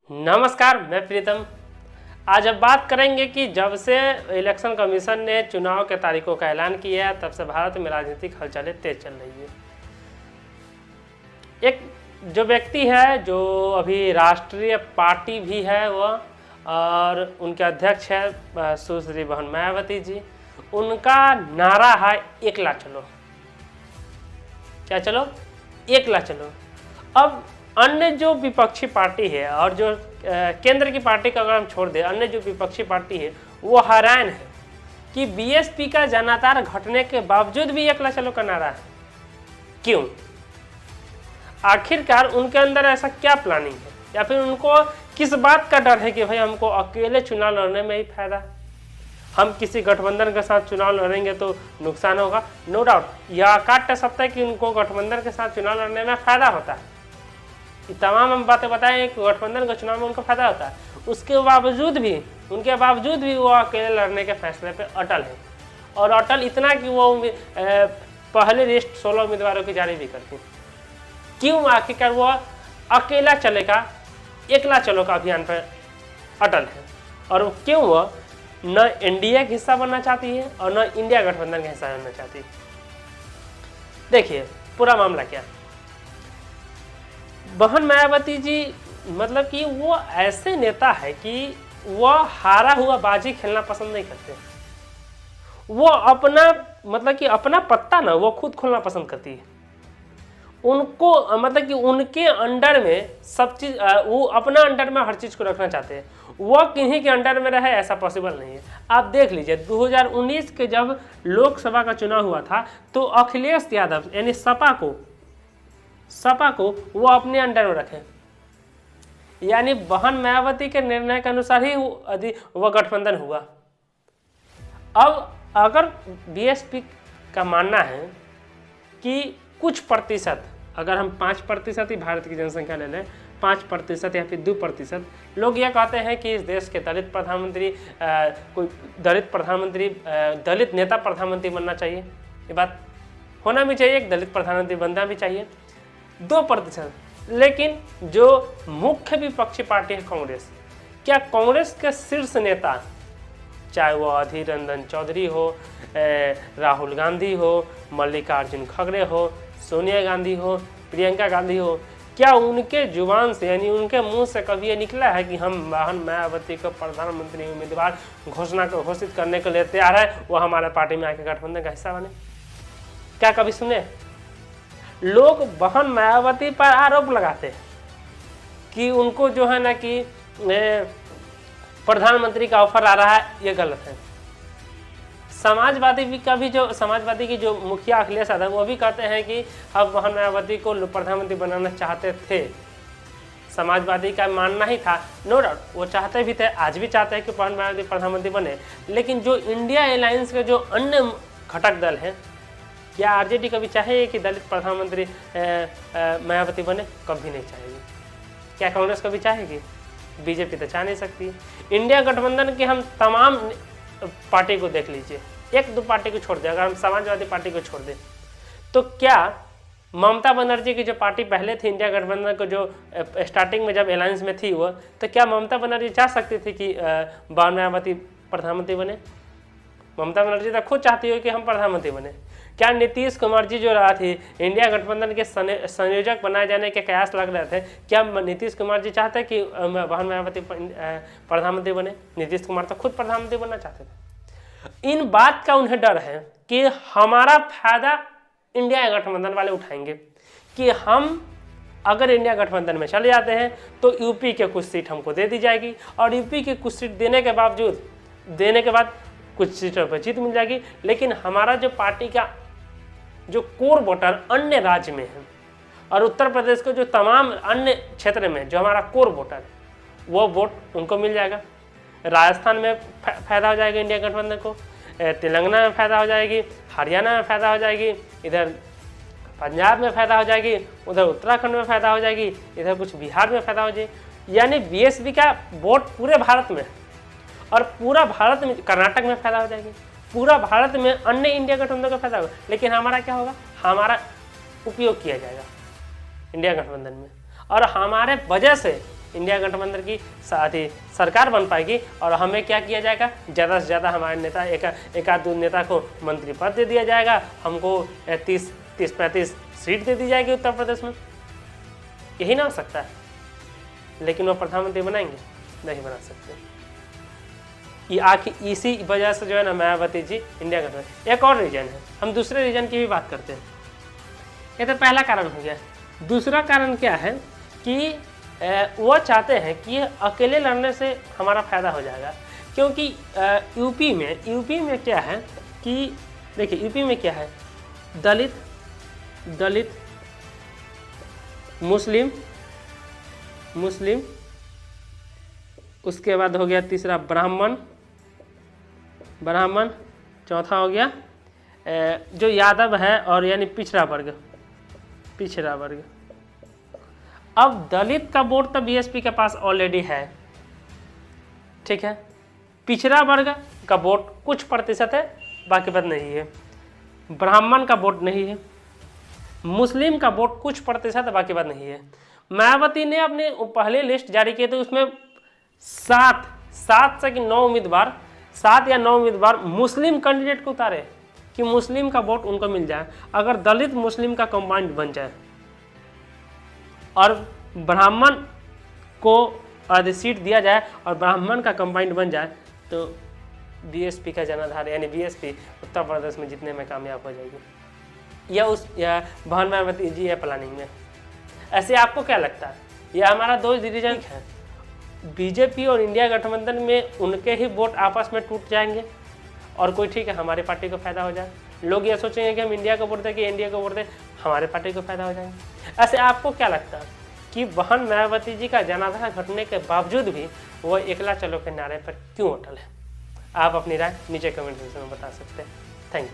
नमस्कार, मैं प्रीतम। आज अब बात करेंगे कि जब से इलेक्शन कमीशन ने चुनाव के तारीखों का ऐलान किया है तब से भारत में राजनीतिक हलचलें तेज चल रही है। एक जो व्यक्ति है जो अभी राष्ट्रीय पार्टी भी है वह और उनके अध्यक्ष है सुश्री बहन मायावती जी, उनका नारा है एकला चलो। क्या चलो? एकला चलो। अब अन्य जो विपक्षी पार्टी है और जो केंद्र की पार्टी का अगर हम छोड़ दें, अन्य जो विपक्षी पार्टी है वो हैरान है कि बीएसपी का जनाधार घटने के बावजूद भी एकला चलो का नारा है। क्यों? आखिरकार उनके अंदर ऐसा क्या प्लानिंग है, या फिर उनको किस बात का डर है कि भाई हमको अकेले चुनाव लड़ने में ही फायदा है, हम किसी गठबंधन के साथ चुनाव लड़ेंगे तो नुकसान होगा। नो डाउट यह काट सकता है कि उनको गठबंधन के साथ चुनाव लड़ने में फायदा होता है। ये तमाम हम बातें बताएं कि गठबंधन के चुनाव में उनको फायदा होता है, उनके बावजूद भी वो अकेले लड़ने के फैसले पे अटल है। और अटल इतना कि वो पहले लिस्ट 16 उम्मीदवारों की जारी भी करती। क्यों? आखिरकार वो अकेला चलेगा, एकला चलो का अभियान पर अटल है। और क्यों वो न एनडीए का हिस्सा बनना चाहती है और न इंडिया गठबंधन का हिस्सा बनना चाहती है। देखिए पूरा मामला क्या। बहन मायावती जी मतलब कि वो ऐसे नेता है कि वह हारा हुआ बाजी खेलना पसंद नहीं करते। वो अपना मतलब कि अपना पत्ता ना वो खुद खोलना पसंद करती है। उनको मतलब कि उनके अंडर में सब चीज़, वो अपना अंडर में हर चीज़ को रखना चाहते हैं। वो किन्हीं के अंडर में रहे ऐसा पॉसिबल नहीं है। आप देख लीजिए 2019 के जब लोकसभा का चुनाव हुआ था तो अखिलेश यादव यानी सपा को वो अपने अंडर में रखे, यानी बहन मायावती के निर्णय के अनुसार ही वो गठबंधन हुआ। अब अगर बीएसपी का मानना है कि कुछ प्रतिशत, अगर हम 5% ही भारत की जनसंख्या ले लें, 5% या फिर 2% लोग ये कहते हैं कि इस देश के दलित नेता प्रधानमंत्री बनना चाहिए। ये बात होना भी चाहिए, एक दलित प्रधानमंत्री बनना भी चाहिए। 2%। लेकिन जो मुख्य विपक्षी पार्टी है कांग्रेस, क्या कांग्रेस के शीर्ष नेता, चाहे वो अधीर रंजन चौधरी हो, राहुल गांधी हो, मल्लिकार्जुन खड़गे हो, सोनिया गांधी हो, प्रियंका गांधी हो, क्या उनके जुबान से यानी उनके मुंह से कभी ये निकला है कि हम बहन मायावती को प्रधानमंत्री उम्मीदवार घोषित करने के लिए तैयार है, वो हमारे पार्टी में आके गठबंधन का हिस्सा बने? क्या कभी सुने? लोग बहन मायावती पर आरोप लगाते हैं कि उनको जो है ना कि प्रधानमंत्री का ऑफर आ रहा है, ये गलत है। समाजवादी की जो मुखिया अखिलेश यादव वो भी कहते हैं कि हम बहन मायावती को प्रधानमंत्री बनाना चाहते थे। समाजवादी का मानना ही था, नो डाउट वो चाहते भी थे, आज भी चाहते हैं कि बहन मायावती प्रधानमंत्री बने। लेकिन जो इंडिया अलायंस के जो अन्य घटक दल हैं, क्या आरजेडी कभी चाहेगी कि दलित प्रधानमंत्री मायावती बने? कभी नहीं चाहेगी। क्या कांग्रेस कभी चाहेगी? बीजेपी तो चाह नहीं सकती। इंडिया गठबंधन के हम तमाम पार्टी को देख लीजिए, 1-2 पार्टी को छोड़ दें, अगर हम समाजवादी पार्टी को छोड़ दें तो क्या ममता बनर्जी की जो पार्टी पहले थी इंडिया गठबंधन को, जो स्टार्टिंग में जब अलायंस में थी वो, तो क्या ममता बनर्जी चाह सकती थी कि बहन मायावती प्रधानमंत्री बने? ममता बनर्जी तो खुद चाहती हो कि हम प्रधानमंत्री बने। क्या नीतीश कुमार जी जो रहा थी इंडिया गठबंधन के संयोजक बनाए जाने के कयास लग रहे थे, क्या नीतीश कुमार जी चाहते कि बहन मायावती प्रधानमंत्री बने? नीतीश कुमार तो खुद प्रधानमंत्री बनना चाहते थे। इन बात का उन्हें डर है कि हमारा फायदा इंडिया गठबंधन वाले उठाएंगे, कि हम अगर इंडिया गठबंधन में चले जाते हैं तो यूपी के कुछ सीट हमको दे दी जाएगी, और यूपी की कुछ सीट देने के बाद कुछ सीटों पर जीत मिल जाएगी। लेकिन हमारा जो पार्टी का जो कोर वोटर अन्य राज्य में है और उत्तर प्रदेश के जो तमाम अन्य क्षेत्र में जो हमारा कोर वोटर है, वो वोट उनको मिल जाएगा। राजस्थान में फायदा हो जाएगा इंडिया गठबंधन को, तेलंगाना में फायदा हो जाएगी, हरियाणा में फायदा हो जाएगी, इधर पंजाब में फायदा हो जाएगी, उधर उत्तराखंड में फायदा हो जाएगी, इधर कुछ बिहार में फायदा हो जाएगी। यानी बीएसपी का वोट पूरे भारत में, और पूरा भारत में कर्नाटक में फायदा हो जाएगी, पूरा भारत में अन्य इंडिया गठबंधन का फायदा होगा। लेकिन हमारा क्या होगा? हमारा उपयोग किया जाएगा इंडिया गठबंधन में। और हमारे वजह से इंडिया गठबंधन की सरकार बन पाएगी और हमें क्या किया जाएगा, ज़्यादा से ज़्यादा हमारे नेता एक आध दो नेता को मंत्री पद दे दिया जाएगा, हमको 30-35 सीट दे दी जाएगी उत्तर प्रदेश में। यही ना हो सकता है, लेकिन वो प्रधानमंत्री बनाएंगे? नहीं बना सकते। ये आखिर इसी वजह से जो है ना मायावती जी इंडिया गठबंधन। एक और रीजन है, हम दूसरे रीजन की भी बात करते हैं। ये तो पहला कारण हो गया। दूसरा कारण क्या है कि वो चाहते हैं कि अकेले लड़ने से हमारा फायदा हो जाएगा, क्योंकि यूपी में क्या है कि देखिए, यूपी में क्या है, दलित मुस्लिम, उसके बाद हो गया तीसरा ब्राह्मण, चौथा हो गया जो यादव है और यानी पिछड़ा वर्ग। अब दलित का वोट तो बीएसपी के पास ऑलरेडी है, ठीक है। पिछड़ा वर्ग का वोट कुछ प्रतिशत है, बाकी बात नहीं है। ब्राह्मण का वोट नहीं है, मुस्लिम का वोट कुछ प्रतिशत है, बाकी बात नहीं है। मायावती ने अपने पहले लिस्ट जारी किए थे, उसमें 7 से 9 उम्मीदवार, 7 या 9 उम्मीदवार मुस्लिम कैंडिडेट को उतारे कि मुस्लिम का वोट उनको मिल जाए। अगर दलित मुस्लिम का कंबाइंड बन जाए और ब्राह्मण को आधी सीट दिया जाए और ब्राह्मण का कंबाइंड बन जाए, तो बीएसपी का जनाधार यानी बीएसपी उत्तर प्रदेश में जीतने में कामयाब हो जाएगी। या बहन मायावती जी है प्लानिंग में। ऐसे आपको क्या लगता है? यह हमारा 2 डिवीजन है, बीजेपी और इंडिया गठबंधन में उनके ही वोट आपस में टूट जाएंगे और कोई ठीक है हमारी पार्टी को फायदा हो जाए। लोग ये सोचेंगे कि हम इंडिया को वोट दें कि इंडिया को वोट दें, हमारे पार्टी को फायदा हो जाएंगे। ऐसे आपको क्या लगता है कि बहन मायावती जी का जनाधार घटने के बावजूद भी वो एकला चलो के नारे पर क्यों अटल है? आप अपनी राय नीचे कमेंट सेक्शन में बता सकते हैं। Thank you.